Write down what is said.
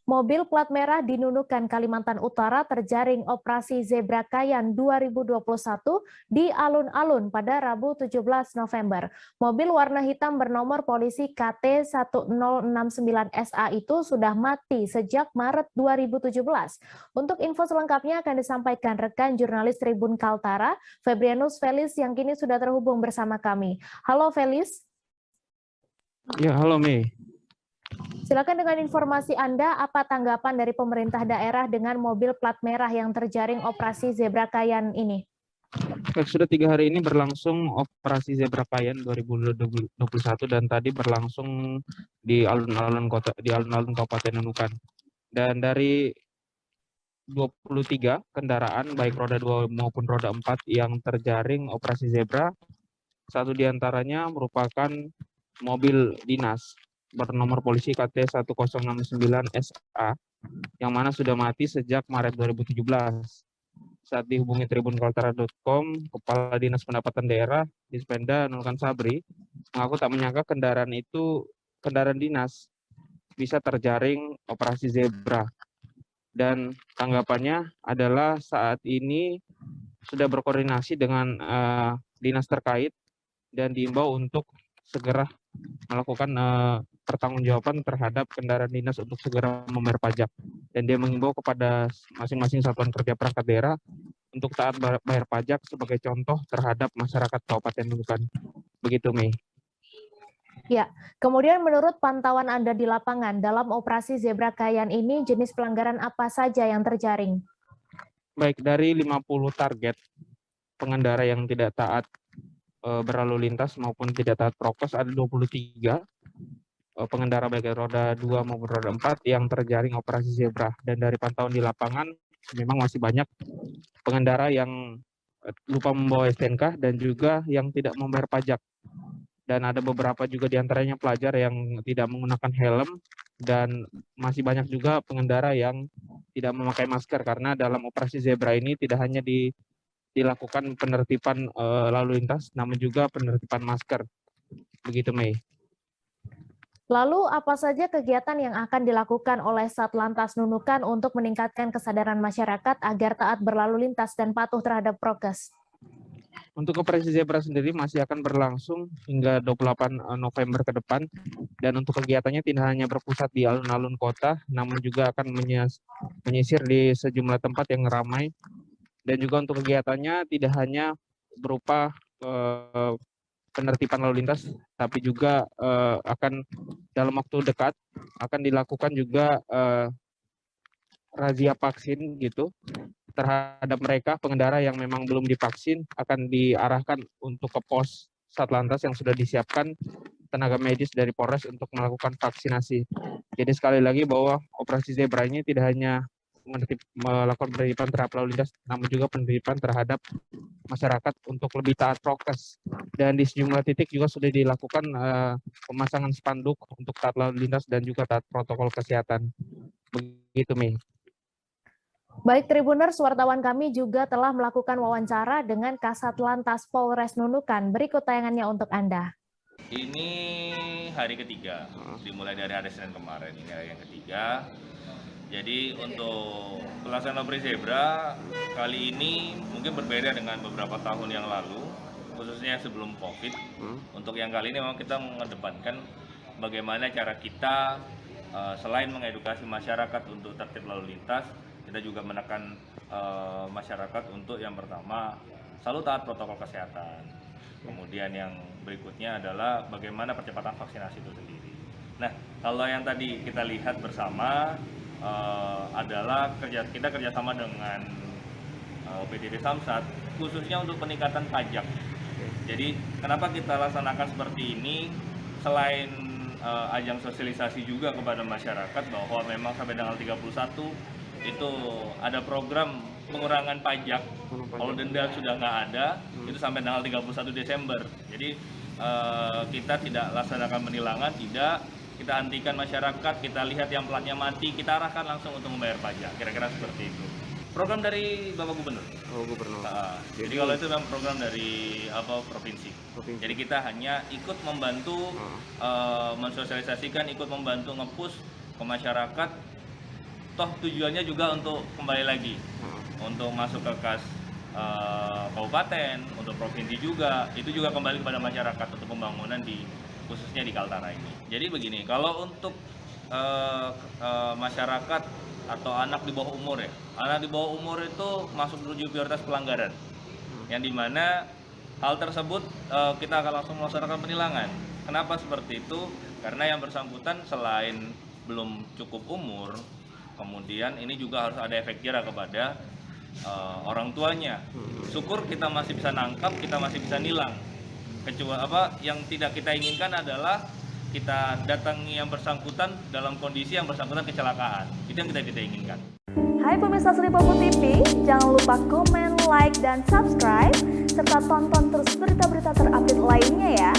Mobil plat merah di Nunukan, Kalimantan Utara terjaring operasi Zebra Kayan 2021 di alun-alun pada Rabu 17 November. Mobil warna hitam bernomor polisi KT1069SA itu sudah mati sejak Maret 2017. Untuk info selengkapnya akan disampaikan rekan jurnalis Tribun Kaltara, Febrianus Felis yang kini sudah terhubung bersama kami. Halo Felis. Ya, halo Mei. Silakan dengan informasi Anda, apa tanggapan dari pemerintah daerah dengan mobil plat merah yang terjaring operasi Zebra Kayan ini? Sudah 3 hari ini berlangsung operasi Zebra Kayan 2021 dan tadi berlangsung di alun-alun Kabupaten Nunukan. Dan dari 23 kendaraan baik roda 2 maupun roda 4 yang terjaring operasi Zebra, satu diantaranya merupakan mobil dinas bernomor polisi KT1069SA yang mana sudah mati sejak Maret 2017. Saat dihubungi tribunkaltara.com, Kepala Dinas Pendapatan Daerah Dispenda Nunukan Sabri mengaku tak menyangka kendaraan itu kendaraan dinas bisa terjaring operasi Zebra. Dan tanggapannya adalah saat ini sudah berkoordinasi dengan dinas terkait dan diimbau untuk segera melakukan pertanggungjawaban terhadap kendaraan dinas untuk segera membayar pajak. Dan dia mengimbau kepada masing-masing satuan kerja perangkat daerah untuk taat bayar pajak sebagai contoh terhadap masyarakat Kabupaten Nunukan. Begitu, Mei. Ya, kemudian menurut pantauan Anda di lapangan, dalam operasi Zebra Kayan ini jenis pelanggaran apa saja yang terjaring? Baik, dari 50 target pengendara yang tidak taat berlalu lintas maupun tidak taat prokes, ada 23 pengendara baik roda 2 maupun roda 4 yang terjaring operasi Zebra. Dan dari pantauan di lapangan memang masih banyak pengendara yang lupa membawa STNK dan juga yang tidak membayar pajak. Dan ada beberapa juga diantaranya pelajar yang tidak menggunakan helm, dan masih banyak juga pengendara yang tidak memakai masker, karena dalam operasi Zebra ini tidak hanya dilakukan penertiban lalu lintas, namun juga penertiban masker. Begitu, Mei. Lalu apa saja kegiatan yang akan dilakukan oleh Satlantas Nunukan untuk meningkatkan kesadaran masyarakat agar taat berlalu lintas dan patuh terhadap prokes? Untuk operasi Zebra sendiri masih akan berlangsung hingga 28 November ke depan, dan untuk kegiatannya tidak hanya berpusat di alun-alun kota, namun juga akan menyisir di sejumlah tempat yang ramai. Dan juga untuk kegiatannya tidak hanya berupa penertiban lalu lintas, tapi juga akan dalam waktu dekat akan dilakukan juga razia vaksin gitu terhadap mereka pengendara yang memang belum divaksin, akan diarahkan untuk ke pos Satlantas yang sudah disiapkan tenaga medis dari Polres untuk melakukan vaksinasi. Jadi sekali lagi bahwa operasi Zebra ini tidak hanya melakukan penertiban terhadap lalu lintas, namun juga penertiban terhadap masyarakat untuk lebih taat prokes. Dan di sejumlah titik juga sudah dilakukan pemasangan spanduk untuk taat lalu lintas dan juga taat protokol kesehatan. Begitu, Mei. Baik Tribuners, wartawan kami juga telah melakukan wawancara dengan Kasat Lantas Polres Nunukan. Berikut tayangannya untuk Anda. Ini hari ketiga, dimulai dari hari Senin kemarin, ini hari yang ketiga. Jadi untuk pelaksanaan operasi Zebra kali ini mungkin berbeda dengan beberapa tahun yang lalu, khususnya sebelum COVID. Untuk yang kali ini memang kita mengedepankan bagaimana cara kita selain mengedukasi masyarakat untuk tertib lalu lintas, kita juga menekan masyarakat untuk yang pertama selalu taat protokol kesehatan. Kemudian yang berikutnya adalah bagaimana percepatan vaksinasi itu sendiri. Nah, kalau yang tadi kita lihat bersama adalah kita kerjasama dengan OPDD Samsat, khususnya untuk peningkatan pajak. Jadi kenapa kita laksanakan seperti ini, selain ajang sosialisasi juga kepada masyarakat bahwa memang sampai tanggal 31 itu ada program pengurangan pajak. Kalau denda sudah nggak ada, itu sampai tanggal 31 Desember. Jadi kita tidak laksanakan penilangan, tidak. Kita hentikan masyarakat, kita lihat yang platnya mati, kita arahkan langsung untuk membayar pajak. Kira-kira seperti itu. Program dari Bapak Gubernur. Oh, Gubernur. Jadi kalau itu memang program dari provinsi. Jadi kita hanya ikut membantu mensosialisasikan, ikut membantu nge-push ke masyarakat. Toh tujuannya juga untuk kembali lagi untuk masuk ke kas kabupaten, untuk provinsi juga. Itu juga kembali kepada masyarakat untuk pembangunan khususnya di Kaltara ini. Jadi begini, kalau untuk masyarakat atau anak di bawah umur ya, anak di bawah umur itu masuk menuju prioritas pelanggaran, yang dimana hal tersebut kita akan langsung melaksanakan penilangan. Kenapa seperti itu? Karena yang bersangkutan selain belum cukup umur, kemudian ini juga harus ada efek jerah kepada orang tuanya. Syukur kita masih bisa nangkap, kita masih bisa nilang. Kecuali yang tidak kita inginkan adalah kita datangi yang bersangkutan dalam kondisi yang bersangkutan kecelakaan. Itu yang kita inginkan. Hai pemirsa Sri Popo TV, jangan lupa komen, like, dan subscribe, serta tonton terus berita-berita terupdate lainnya ya.